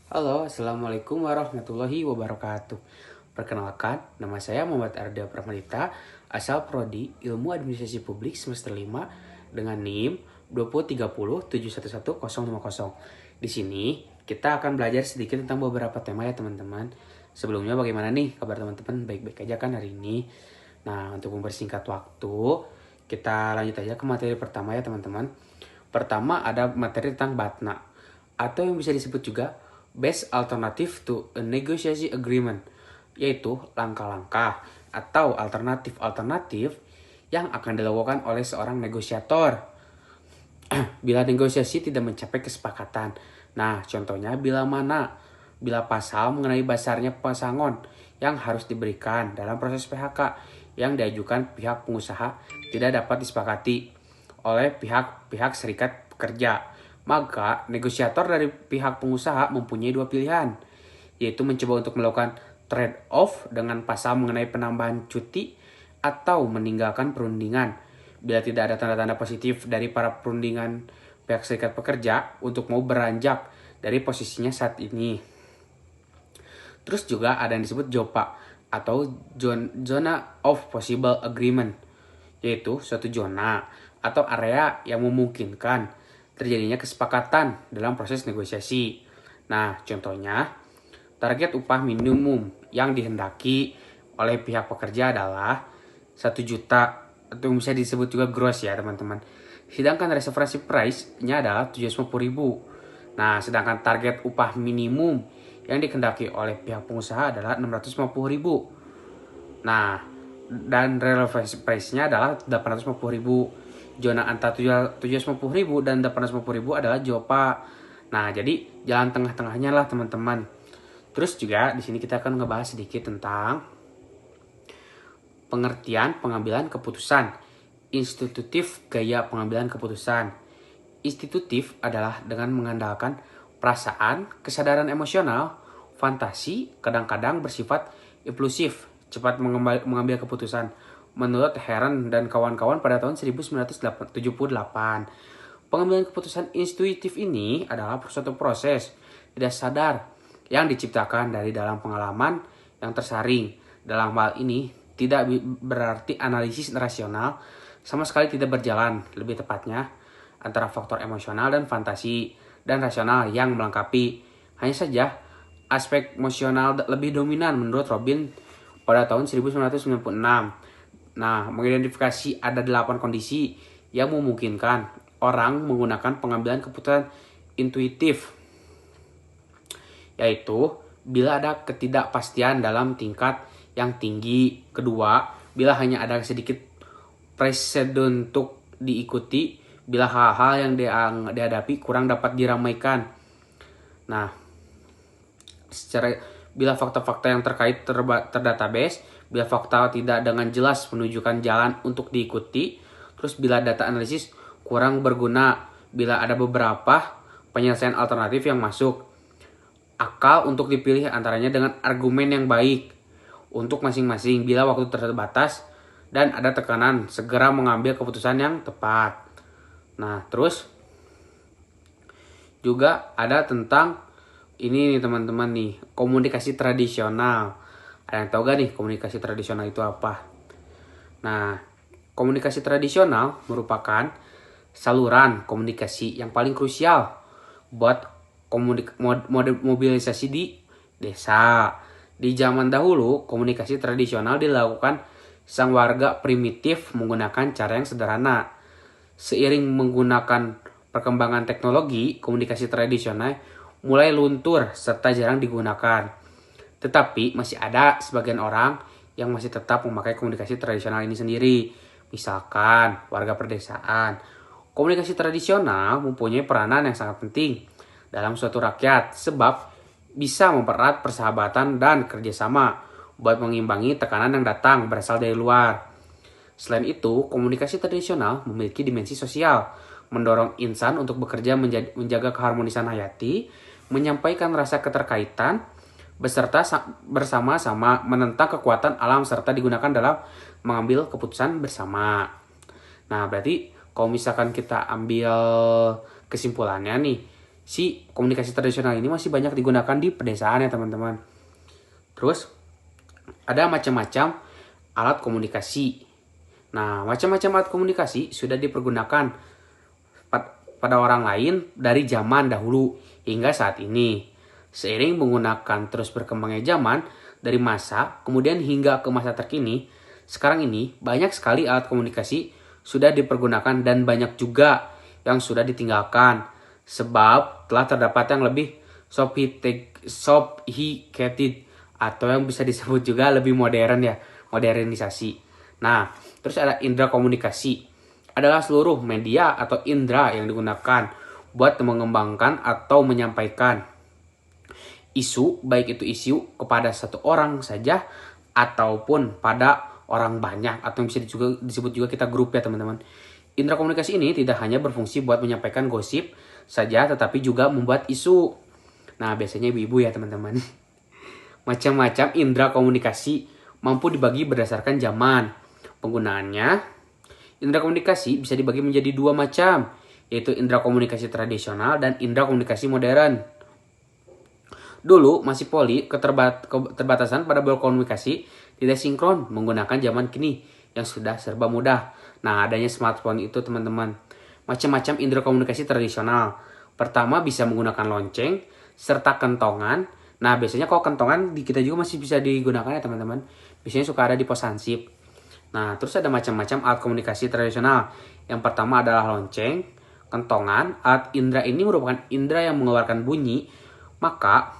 Halo, Assalamualaikum warahmatullahi wabarakatuh. Perkenalkan, nama saya Muhammad Arda Pramedita, asal Prodi Ilmu Administrasi Publik semester 5 dengan NIM 20307111050. Di sini, kita akan belajar sedikit tentang beberapa tema ya teman-teman. Sebelumnya bagaimana nih kabar teman-teman? Baik-baik aja kan hari ini? Nah, untuk mempersingkat waktu, kita lanjut aja ke materi pertama ya teman-teman. Pertama ada materi tentang BATNA, atau yang bisa disebut juga Best Alternative to a Negotiation Agreement, yaitu langkah-langkah atau alternatif-alternatif yang akan dilakukan oleh seorang negosiator bila negosiasi tidak mencapai kesepakatan. Nah, contohnya bila pasal mengenai besarnya pesangon yang harus diberikan dalam proses PHK yang diajukan pihak pengusaha tidak dapat disepakati oleh pihak serikat pekerja. Maka negosiator dari pihak pengusaha mempunyai dua pilihan, yaitu mencoba untuk melakukan trade-off dengan pasal mengenai penambahan cuti atau meninggalkan perundingan bila tidak ada tanda-tanda positif dari para perundingan pihak serikat pekerja untuk mau beranjak dari posisinya saat ini. Terus juga ada yang disebut JOPA atau Zona of Possible Agreement, yaitu suatu zona atau area yang memungkinkan terjadinya kesepakatan dalam proses negosiasi. Nah, contohnya, target upah minimum yang dihendaki oleh pihak pekerja adalah 1 juta, atau bisa disebut juga gross ya teman-teman. Sedangkan reservasi price-nya adalah 750.000. Nah, sedangkan target upah minimum yang dikehendaki oleh pihak pengusaha adalah 650.000. Nah, dan reservasi price-nya adalah 850.000. Zona antara 750.000 dan 850.000 adalah JOPA. Nah, jadi jalan tengah-tengahnya lah teman-teman. Terus juga di sini kita akan ngebahas sedikit tentang pengertian pengambilan keputusan. Institutif gaya pengambilan keputusan. Institutif adalah dengan mengandalkan perasaan, kesadaran emosional, fantasi, kadang-kadang bersifat impulsif, cepat mengambil keputusan. Menurut Heron dan kawan-kawan pada tahun 1978, pengambilan keputusan intuitif ini adalah suatu proses tidak sadar yang diciptakan dari dalam pengalaman yang tersaring. Dalam hal ini tidak berarti analisis rasional sama sekali tidak berjalan, lebih tepatnya antara faktor emosional dan fantasi dan rasional yang melengkapi. Hanya saja aspek emosional lebih dominan menurut Robin pada tahun 1996. Nah, mengidentifikasi ada 8 kondisi yang memungkinkan orang menggunakan pengambilan keputusan intuitif, yaitu bila ada ketidakpastian dalam tingkat yang tinggi. Kedua, bila hanya ada sedikit presiden untuk diikuti, bila hal-hal yang dihadapi kurang dapat diramaikan. Nah, bila fakta-fakta yang terkait terdatabase, bila fakta tidak dengan jelas menunjukkan jalan untuk diikuti, terus bila data analisis kurang berguna, bila ada beberapa penyelesaian alternatif yang masuk akal untuk dipilih antaranya dengan argumen yang baik untuk masing-masing, bila waktu terbatas dan ada tekanan segera mengambil keputusan yang tepat. Nah, terus juga ada tentang ini nih teman-teman nih, komunikasi tradisional. Ada yang tahu gak nih komunikasi tradisional itu apa? Nah, komunikasi tradisional merupakan saluran komunikasi yang paling krusial buat mobilisasi di desa. Di zaman dahulu, komunikasi tradisional dilakukan sang warga primitif menggunakan cara yang sederhana. Seiring menggunakan perkembangan teknologi, komunikasi tradisional mulai luntur serta jarang digunakan. Tetapi masih ada sebagian orang yang masih tetap memakai komunikasi tradisional ini sendiri. Misalkan warga pedesaan. Komunikasi tradisional mempunyai peranan yang sangat penting dalam suatu rakyat sebab bisa mempererat persahabatan dan kerjasama buat mengimbangi tekanan yang datang berasal dari luar. Selain itu, komunikasi tradisional memiliki dimensi sosial, mendorong insan untuk bekerja menjaga keharmonisan hayati, menyampaikan rasa keterkaitan, beserta bersama-sama menentang kekuatan alam serta digunakan dalam mengambil keputusan bersama. Nah, berarti kalau misalkan kita ambil kesimpulannya nih, si komunikasi tradisional ini masih banyak digunakan di pedesaan ya teman-teman. Terus ada macam-macam alat komunikasi. Nah, macam-macam alat komunikasi sudah dipergunakan pada orang lain dari zaman dahulu hingga saat ini. Seiring menggunakan terus berkembangnya zaman dari masa kemudian hingga ke masa terkini, sekarang ini banyak sekali alat komunikasi sudah dipergunakan dan banyak juga yang sudah ditinggalkan sebab telah terdapat yang lebih sophisticated atau yang bisa disebut juga lebih modern ya, modernisasi. Nah, terus ada indera komunikasi. Adalah seluruh media atau indera yang digunakan buat mengembangkan atau menyampaikan isu, baik itu isu kepada satu orang saja ataupun pada orang banyak atau bisa disebut juga kita grup ya teman-teman. Indera komunikasi ini tidak hanya berfungsi buat menyampaikan gosip saja tetapi juga membuat isu. Nah, biasanya ibu-ibu ya teman-teman. Macam-macam indera komunikasi mampu dibagi berdasarkan zaman penggunaannya. Indera komunikasi bisa dibagi menjadi dua macam, yaitu indera komunikasi tradisional dan indera komunikasi modern. Dulu masih keterbatasan pada berkomunikasi tidak sinkron menggunakan zaman kini yang sudah serba mudah. Nah, adanya smartphone itu teman-teman. Macam-macam indera komunikasi tradisional. Pertama bisa menggunakan lonceng serta kentongan. Nah, biasanya kalau kentongan di kita juga masih bisa digunakan ya teman-teman. Biasanya suka ada di pos hansip. Nah, terus ada macam-macam alat komunikasi tradisional. Yang pertama adalah lonceng, kentongan. Alat indera ini merupakan indera yang mengeluarkan bunyi. Maka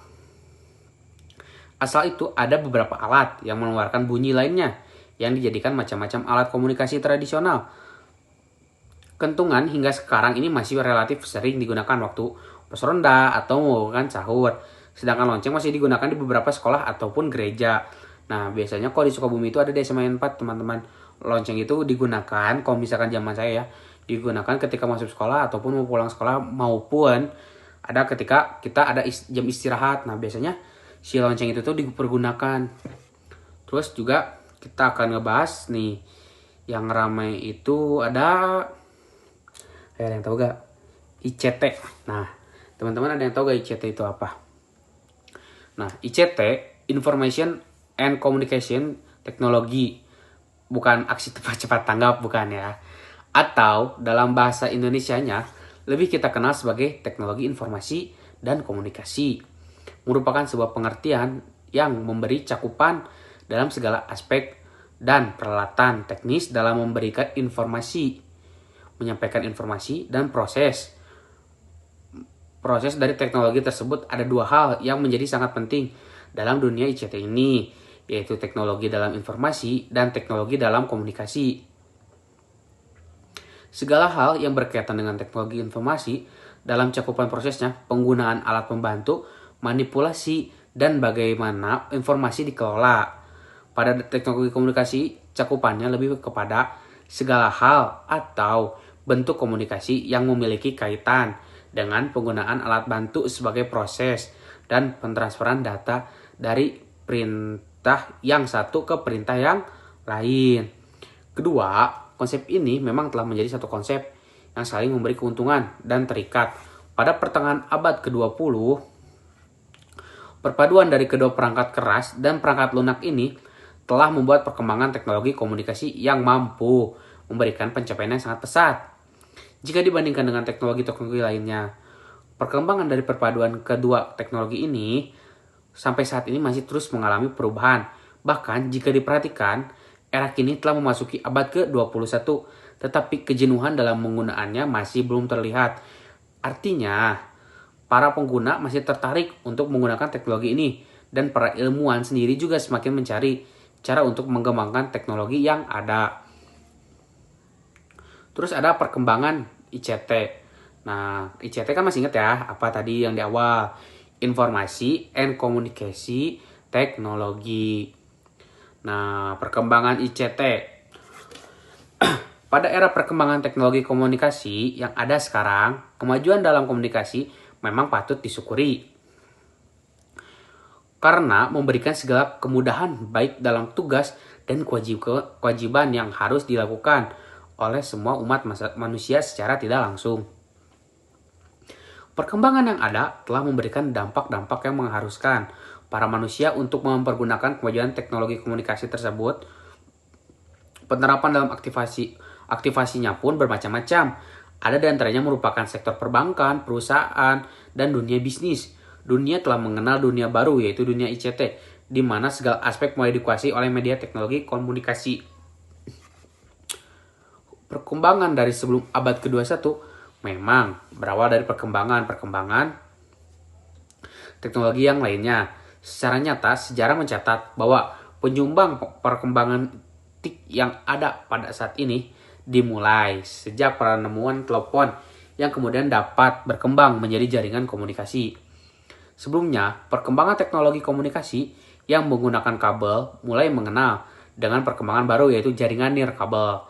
asal itu ada beberapa alat yang mengeluarkan bunyi lainnya yang dijadikan macam-macam alat komunikasi tradisional. Kentungan hingga sekarang ini masih relatif sering digunakan waktu pos ronda atau melakukan sahur. Sedangkan lonceng masih digunakan di beberapa sekolah ataupun gereja. Nah, biasanya kalau di Sukabumi itu ada di SMA 4 teman-teman. Lonceng itu digunakan, kalau misalkan zaman saya ya, digunakan ketika masuk sekolah ataupun mau pulang sekolah maupun ada ketika kita ada jam istirahat. Nah, biasanya si lonceng itu tuh dipergunakan. Terus juga kita akan ngebahas nih yang ramai itu ada yang tahu gak? ICT. Nah, teman-teman ada yang tahu gak ICT itu apa? Nah, ICT, Information and Communication Technology. Bukan aksi cepat tanggap, bukan ya. Atau dalam bahasa Indonesianya, lebih kita kenal sebagai teknologi informasi dan komunikasi. Merupakan sebuah pengertian yang memberi cakupan dalam segala aspek dan peralatan teknis dalam memberikan informasi, menyampaikan informasi dan proses dari teknologi tersebut. Ada dua hal yang menjadi sangat penting dalam dunia ICT ini, yaitu teknologi dalam informasi dan teknologi dalam komunikasi. Segala hal yang berkaitan dengan teknologi informasi dalam cakupan prosesnya, penggunaan alat pembantu, manipulasi, dan bagaimana informasi dikelola. Pada teknologi komunikasi, cakupannya lebih kepada segala hal atau bentuk komunikasi yang memiliki kaitan dengan penggunaan alat bantu sebagai proses dan pentransferan data dari perintah yang satu ke perintah yang lain. Kedua, konsep ini memang telah menjadi satu konsep yang saling memberi keuntungan dan terikat. Pada pertengahan abad ke-20, perpaduan dari kedua perangkat keras dan perangkat lunak ini telah membuat perkembangan teknologi komunikasi yang mampu memberikan pencapaian yang sangat pesat jika dibandingkan dengan teknologi-teknologi lainnya. Perkembangan dari perpaduan kedua teknologi ini sampai saat ini masih terus mengalami perubahan. Bahkan jika diperhatikan, era kini telah memasuki abad ke-21, tetapi kejenuhan dalam penggunaannya masih belum terlihat. Artinya, para pengguna masih tertarik untuk menggunakan teknologi ini dan para ilmuwan sendiri juga semakin mencari cara untuk mengembangkan teknologi yang ada. Terus ada perkembangan ICT. Nah, ICT kan masih ingat ya, apa tadi yang di awal? Informasi and Komunikasi Teknologi. Nah, perkembangan ICT. Pada era perkembangan teknologi komunikasi yang ada sekarang, kemajuan dalam komunikasi memang patut disyukuri. Karena memberikan segala kemudahan baik dalam tugas dan kewajiban yang harus dilakukan oleh semua umat manusia secara tidak langsung. Perkembangan yang ada telah memberikan dampak-dampak yang mengharuskan para manusia untuk mempergunakan kemajuan teknologi komunikasi tersebut. Penerapan dalam aktivasinya pun bermacam-macam. Ada di antaranya merupakan sektor perbankan, perusahaan, dan dunia bisnis. Dunia telah mengenal dunia baru, yaitu dunia ICT, di mana segala aspek mulai dikuasai oleh media teknologi komunikasi. Perkembangan dari sebelum abad ke-21 memang berawal dari perkembangan teknologi yang lainnya. Secara nyata, sejarah mencatat bahwa penyumbang perkembangan yang ada pada saat ini dimulai sejak penemuan telepon yang kemudian dapat berkembang menjadi jaringan komunikasi. Sebelumnya, perkembangan teknologi komunikasi yang menggunakan kabel mulai mengenal dengan perkembangan baru yaitu jaringan nirkabel.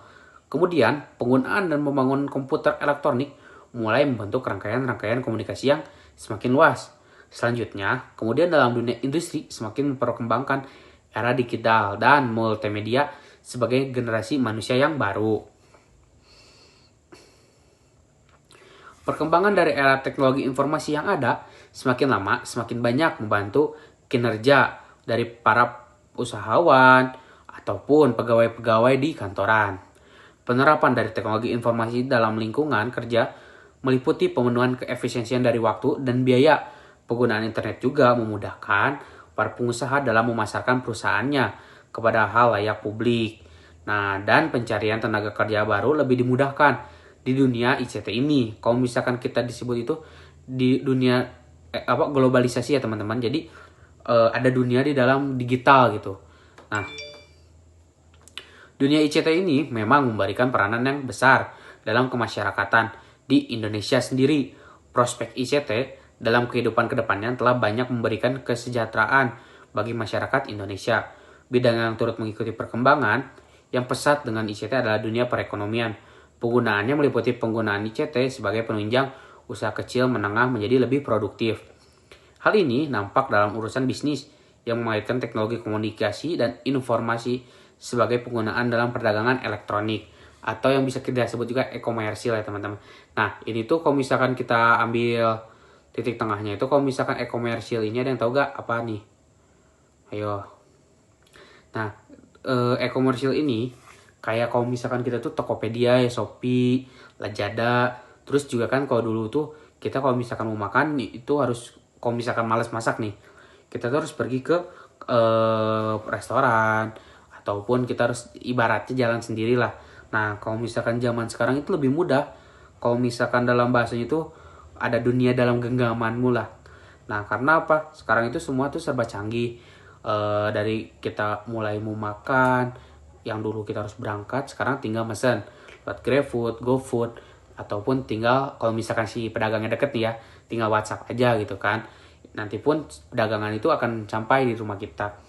Kemudian, penggunaan dan pembangunan komputer elektronik mulai membentuk rangkaian-rangkaian komunikasi yang semakin luas. Selanjutnya, kemudian dalam dunia industri semakin memperkembangkan era digital dan multimedia sebagai generasi manusia yang baru. Perkembangan dari era teknologi informasi yang ada semakin lama semakin banyak membantu kinerja dari para usahawan ataupun pegawai-pegawai di kantoran. Penerapan dari teknologi informasi dalam lingkungan kerja meliputi pemenuhan keefisiensian dari waktu dan biaya. Penggunaan internet juga memudahkan para pengusaha dalam memasarkan perusahaannya kepada halayak publik. Nah, dan pencarian tenaga kerja baru lebih dimudahkan di dunia ICT ini. Kalau misalkan kita disebut itu di dunia globalisasi ya teman-teman. Jadi ada dunia di dalam digital gitu. Nah, dunia ICT ini memang memberikan peranan yang besar dalam kemasyarakatan di Indonesia sendiri. Prospek ICT dalam kehidupan kedepannya telah banyak memberikan kesejahteraan bagi masyarakat Indonesia. Bidang yang turut mengikuti perkembangan yang pesat dengan ICT adalah dunia perekonomian. Penggunaannya meliputi penggunaan ICT sebagai penunjang usaha kecil menengah menjadi lebih produktif. Hal ini nampak dalam urusan bisnis yang mengaitkan teknologi komunikasi dan informasi sebagai penggunaan dalam perdagangan elektronik atau yang bisa kita sebut juga e-komersil ya teman-teman. Nah, ini tuh kalau misalkan kita ambil titik tengahnya itu kalau misalkan e-komersil ini ada yang tahu gak apa nih? Ayo. Nah, e-komersil ini kayak kalau misalkan kita tuh Tokopedia, ya Shopee, Lazada, terus juga kan kalau dulu tuh kita kalau misalkan mau makan itu harus kalau misalkan malas masak nih, kita tuh harus pergi ke restoran ataupun kita harus ibaratnya jalan sendiri lah. Nah, kalau misalkan zaman sekarang itu lebih mudah. Kalau misalkan dalam bahasanya itu ada dunia dalam genggamanmu lah. Nah, karena apa? Sekarang itu semua tuh serba canggih. Dari kita mulai mau makan, yang dulu kita harus berangkat, sekarang tinggal mesen lewat GrabFood, GoFood, ataupun tinggal kalau misalkan si pedagangnya deket nih ya, tinggal WhatsApp aja gitu kan. Nanti pun pedagangan itu akan sampai di rumah kita.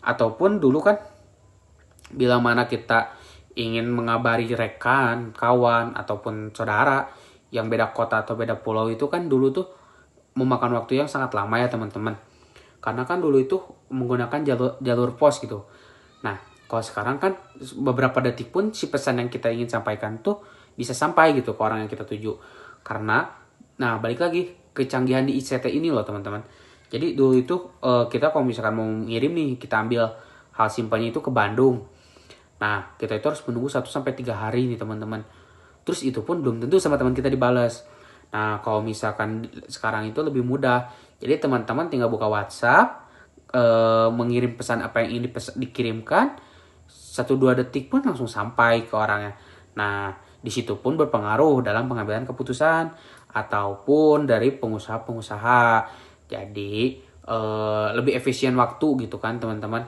Ataupun dulu kan bila mana kita ingin mengabari rekan, kawan, ataupun saudara yang beda kota atau beda pulau itu kan dulu tuh memakan waktu yang sangat lama ya teman-teman. Karena kan dulu itu menggunakan jalur pos gitu. Nah, kalau sekarang kan beberapa detik pun si pesan yang kita ingin sampaikan tuh bisa sampai gitu ke orang yang kita tuju. Karena, nah balik lagi kecanggihan di ICT ini loh teman-teman. Jadi dulu itu kita kalau misalkan mau ngirim nih, kita ambil hal simpannya itu ke Bandung. Nah, kita itu harus menunggu 1-3 hari nih teman-teman. Terus itu pun belum tentu sama teman kita dibalas. Nah, kalau misalkan sekarang itu lebih mudah. Jadi teman-teman tinggal buka WhatsApp, mengirim pesan apa yang ingin dikirimkan, 1-2 detik pun langsung sampai ke orangnya. Nah, di situ pun berpengaruh dalam pengambilan keputusan ataupun dari pengusaha-pengusaha. Jadi, lebih efisien waktu gitu kan teman-teman.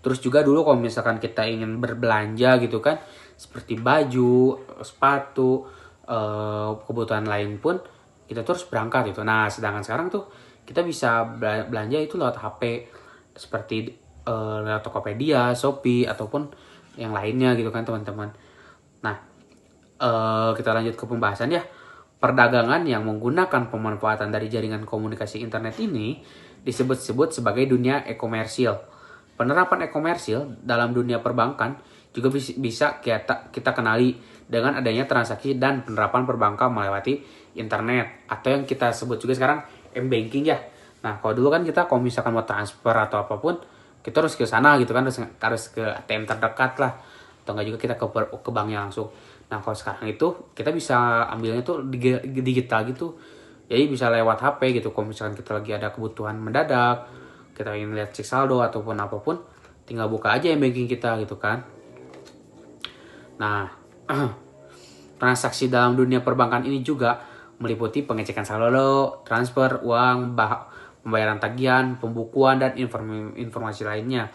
Terus juga dulu kalau misalkan kita ingin berbelanja gitu kan, seperti baju, sepatu, kebutuhan lain pun kita terus berangkat gitu. Nah, sedangkan sekarang tuh kita bisa belanja itu lewat HP seperti lewat Tokopedia, Shopee ataupun yang lainnya gitu kan teman-teman. Nah, kita lanjut ke pembahasan ya. Perdagangan yang menggunakan pemanfaatan dari jaringan komunikasi internet ini disebut-sebut sebagai dunia e-komersil. Penerapan e-komersil dalam dunia perbankan juga bisa kita kenali dengan adanya transaksi dan penerapan perbankan melewati internet atau yang kita sebut juga sekarang m-banking ya. Nah, kalau dulu kan kita kalau misalkan mau transfer atau apapun, kita harus ke sana gitu kan, harus ke ATM terdekat lah. Atau enggak juga kita ke banknya langsung. Nah, kalau sekarang itu kita bisa ambilnya tuh digital gitu. Jadi bisa lewat HP gitu. Kalau misalkan kita lagi ada kebutuhan mendadak, kita ingin lihat cek saldo ataupun apapun, tinggal buka aja m-banking kita gitu kan. Nah, transaksi dalam dunia perbankan ini juga meliputi pengecekan saldo, transfer uang, pembayaran tagihan, pembukuan, dan informasi lainnya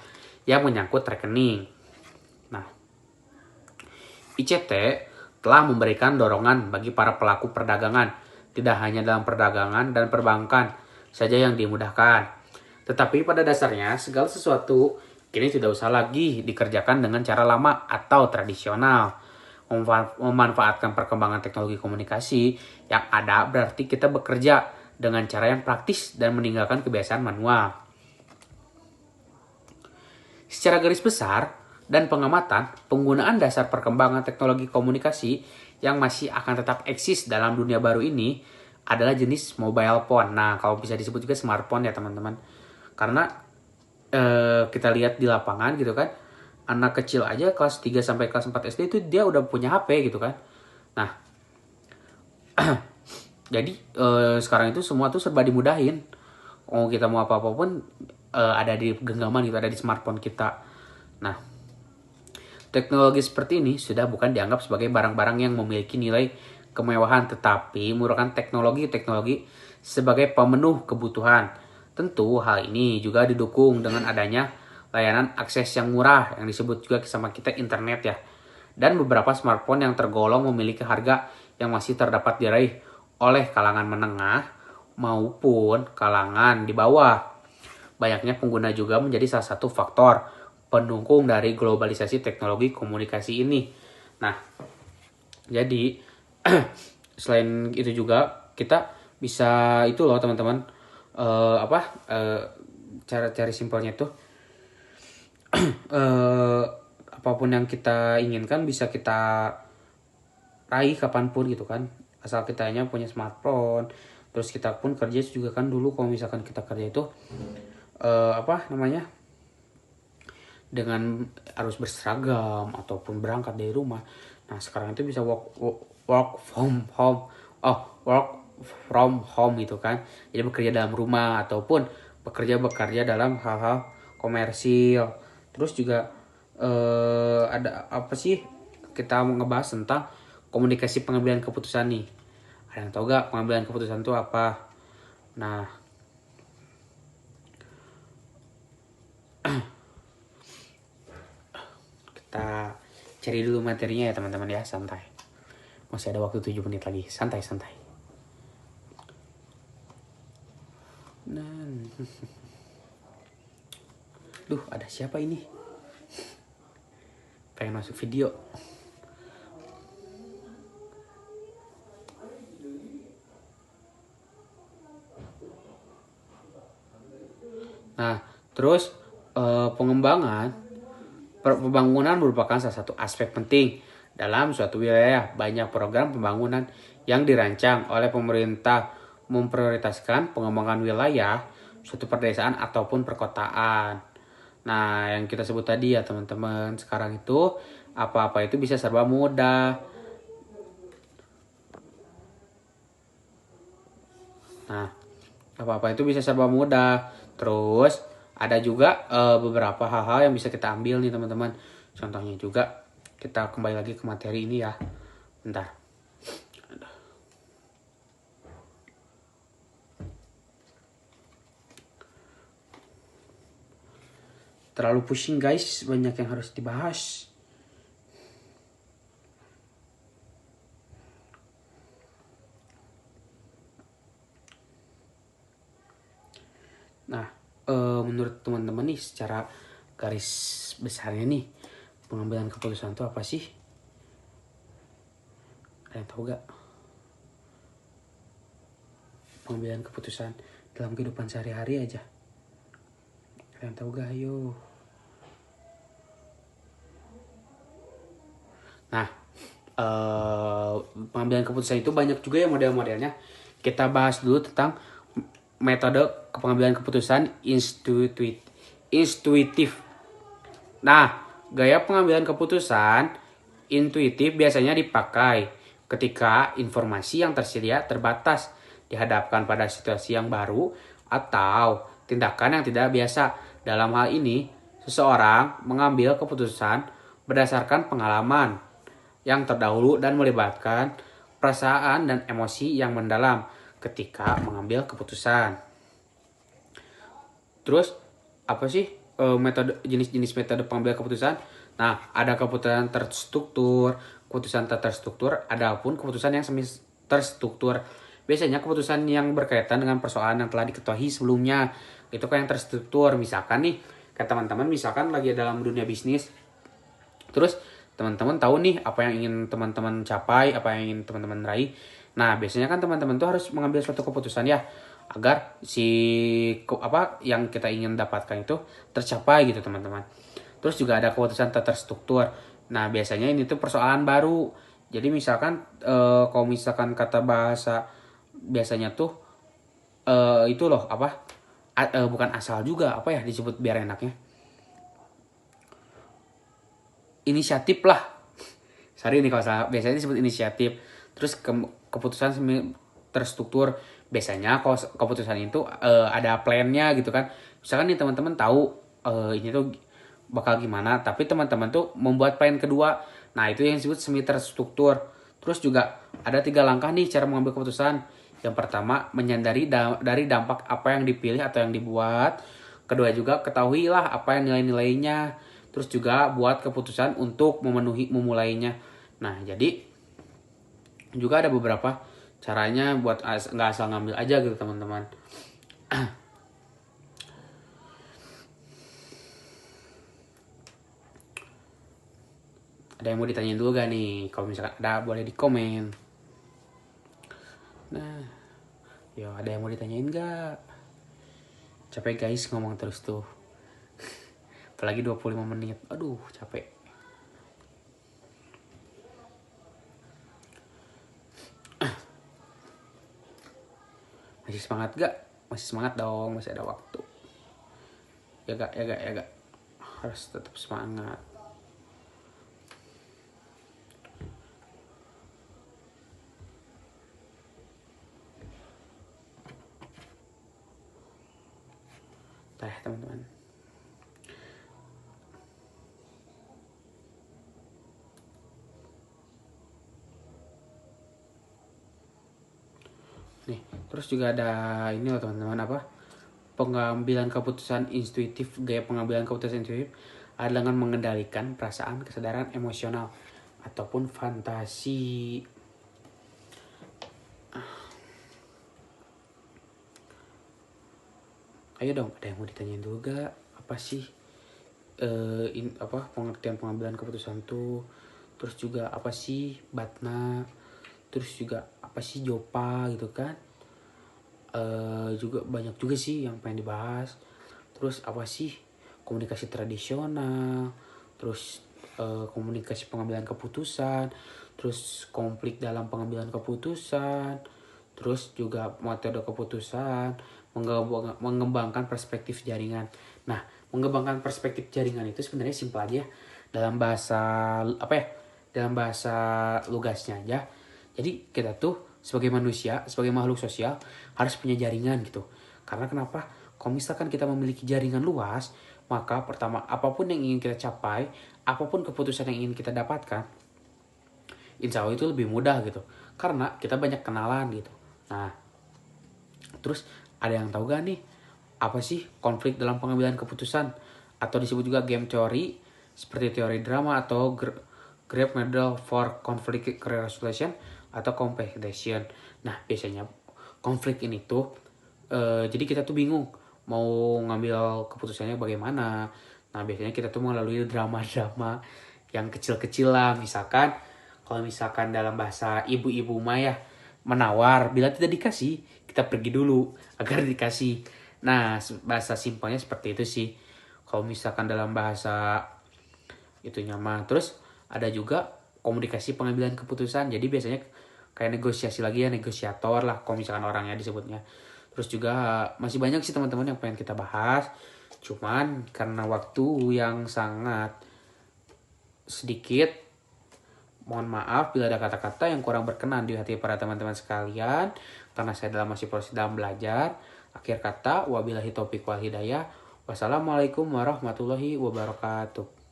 yang menyangkut rekening. Nah, ICT telah memberikan dorongan bagi para pelaku perdagangan, tidak hanya dalam perdagangan dan perbankan saja yang dimudahkan. Tetapi pada dasarnya segala sesuatu kini tidak usah lagi dikerjakan dengan cara lama atau tradisional. Memanfaatkan perkembangan teknologi komunikasi yang ada berarti kita bekerja dengan cara yang praktis dan meninggalkan kebiasaan manual. Secara garis besar dan pengamatan, penggunaan dasar perkembangan teknologi komunikasi yang masih akan tetap eksis dalam dunia baru ini adalah jenis mobile phone. Nah, kalau bisa disebut juga smartphone ya teman-teman. Karena kita lihat di lapangan gitu kan, anak kecil aja kelas 3 sampai kelas 4 SD itu dia udah punya HP gitu kan. Nah, jadi sekarang itu semua tuh serba dimudahin. Oh, kita mau apa-apa pun ada di genggaman gitu, ada di smartphone kita. Nah, teknologi seperti ini sudah bukan dianggap sebagai barang-barang yang memiliki nilai kemewahan, tetapi merupakan teknologi-teknologi sebagai pemenuh kebutuhan. Tentu hal ini juga didukung dengan adanya layanan akses yang murah yang disebut juga sama kita internet ya. Dan beberapa smartphone yang tergolong memiliki harga yang masih terdapat diraih oleh kalangan menengah maupun kalangan di bawah. Banyaknya pengguna juga menjadi salah satu faktor pendukung dari globalisasi teknologi komunikasi ini. Nah, jadi selain itu juga kita bisa itu loh teman-teman, cara cari simpelnya tuh apapun yang kita inginkan bisa kita raih kapanpun gitu kan, asal kita hanya punya smartphone. Terus kita pun kerja juga kan, dulu kalau misalkan kita kerja itu dengan harus berseragam ataupun berangkat dari rumah. Nah, sekarang itu bisa work from home gitu kan. Jadi bekerja dalam rumah ataupun bekerja dalam hal-hal komersil. Terus juga ada apa sih, kita mau ngebahas tentang komunikasi pengambilan keputusan nih. Ada yang tahu gak pengambilan keputusan itu apa? Nah, kita cari dulu materinya ya teman-teman ya, santai. Masih ada waktu 7 menit lagi, santai-santai. Duh, ada siapa ini? Pengen masuk video. Nah, terus pengembangan pembangunan merupakan salah satu aspek penting dalam suatu wilayah. Banyak program pembangunan yang dirancang oleh pemerintah memprioritaskan pengembangan wilayah, suatu perdesaan ataupun perkotaan. Nah, yang kita sebut tadi ya teman-teman, sekarang itu apa-apa itu bisa serba mudah. Nah, apa-apa itu bisa serba mudah. Terus ada juga beberapa hal-hal yang bisa kita ambil nih teman-teman. Contohnya juga kita kembali lagi ke materi ini ya. Bentar. Terlalu pusing guys, banyak yang harus dibahas. Nah, menurut teman-teman nih secara garis besarnya nih, pengambilan keputusan itu apa sih? Ada yang tahu gak? Pengambilan keputusan dalam kehidupan sehari-hari aja. Ada yang tahu gak? Ayo. Nah, pengambilan keputusan itu banyak juga ya model-modelnya. Kita bahas dulu tentang metode pengambilan keputusan intuitif. Nah, gaya pengambilan keputusan intuitif biasanya dipakai ketika informasi yang tersedia terbatas, dihadapkan pada situasi yang baru atau tindakan yang tidak biasa. Dalam hal ini, seseorang mengambil keputusan berdasarkan pengalaman yang terdahulu dan melibatkan perasaan dan emosi yang mendalam ketika mengambil keputusan. Terus apa sih metode jenis-jenis metode pengambilan keputusan? Nah, ada keputusan terstruktur, keputusan tak terstruktur, ada pun keputusan yang semi terstruktur. Biasanya keputusan yang berkaitan dengan persoalan yang telah diketahui sebelumnya. Itu kan yang terstruktur. Misalkan nih, kayak teman-teman misalkan lagi dalam dunia bisnis. Terus teman-teman tahu nih apa yang ingin teman-teman capai, apa yang ingin teman-teman raih. Nah, biasanya kan teman-teman tuh harus mengambil suatu keputusan ya agar si apa yang kita ingin dapatkan itu tercapai gitu, teman-teman. Terus juga ada keputusan tak terstruktur. Nah, biasanya ini tuh persoalan baru. Jadi misalkan kalau misalkan kata bahasa biasanya tuh itu loh apa? Bukan asal juga, apa ya disebut biar enaknya? Inisiatif lah. Sorry ini kalau salah, biasanya disebut inisiatif. Terus keputusan terstruktur, biasanya kalau keputusan itu ada plannya gitu kan. Misalkan nih teman-teman tahu ini tuh bakal gimana, tapi teman-teman tuh membuat plan kedua. Nah, itu yang disebut semi terstruktur. Terus juga ada 3 langkah nih cara mengambil keputusan. Yang pertama, menyadari dari dampak apa yang dipilih atau yang dibuat. Kedua juga, ketahuilah apa yang nilai-nilainya. Terus juga buat keputusan untuk memulainya. Nah, jadi juga ada beberapa caranya buat nggak asal ngambil aja gitu, teman-teman. Ada yang mau ditanyain dulu gak nih? Kalau misalkan ada, boleh di komen. Nah, yo ada yang mau ditanyain gak? Capek guys ngomong terus tuh. Apalagi 25 menit. Aduh, capek. Masih semangat gak? Masih semangat dong, masih ada waktu. Ya gak, ya gak, ya gak. Harus tetap semangat. Tah, teman-teman. Nih, terus juga ada ini loh teman-teman, apa? Pengambilan keputusan intuitif. Gaya pengambilan keputusan intuitif adalah dengan mengendalikan perasaan, kesadaran emosional ataupun fantasi. Ayo dong, ada yang mau ditanyain dulu gak? Apa sih apa pengertian pengambilan keputusan tuh? Terus juga apa sih batna? Terus juga apa sih jopa gitu kan? Juga banyak juga sih yang pengen dibahas. Terus apa sih komunikasi tradisional? Terus komunikasi pengambilan keputusan, terus konflik dalam pengambilan keputusan, terus juga metode keputusan, mengembangkan perspektif jaringan. Nah, mengembangkan perspektif jaringan itu sebenarnya simpel aja dalam bahasa apa ya? Dalam bahasa lugasnya aja. Jadi kita tuh sebagai manusia, sebagai makhluk sosial harus punya jaringan gitu. Karena kenapa? Kalau misalkan kita memiliki jaringan luas, maka pertama apapun yang ingin kita capai, apapun keputusan yang ingin kita dapatkan, insya Allah itu lebih mudah gitu. Karena kita banyak kenalan gitu. Nah, terus ada yang tahu gak nih apa sih konflik dalam pengambilan keputusan, atau disebut juga game theory seperti teori drama atau Great Model for Conflict Resolution atau competition. Nah, biasanya konflik ini tuh jadi kita tuh bingung mau ngambil keputusannya bagaimana. Nah, biasanya kita tuh melalui drama-drama yang kecil-kecil lah. Misalkan kalau misalkan dalam bahasa ibu-ibu maya menawar, bila tidak dikasih kita pergi dulu agar dikasih. Nah, bahasa simpelnya seperti itu sih kalau misalkan dalam bahasa itu nyaman. Terus ada juga komunikasi pengambilan keputusan. Jadi biasanya kayak negosiasi lagi ya, negosiator lah kalau misalkan orangnya disebutnya. Terus juga masih banyak sih teman-teman yang pengen kita bahas. Cuman karena waktu yang sangat sedikit, mohon maaf bila ada kata-kata yang kurang berkenan di hati para teman-teman sekalian. Karena saya masih proses dalam belajar. Akhir kata, wabillahi taufiq wal hidayah. Wassalamualaikum warahmatullahi wabarakatuh.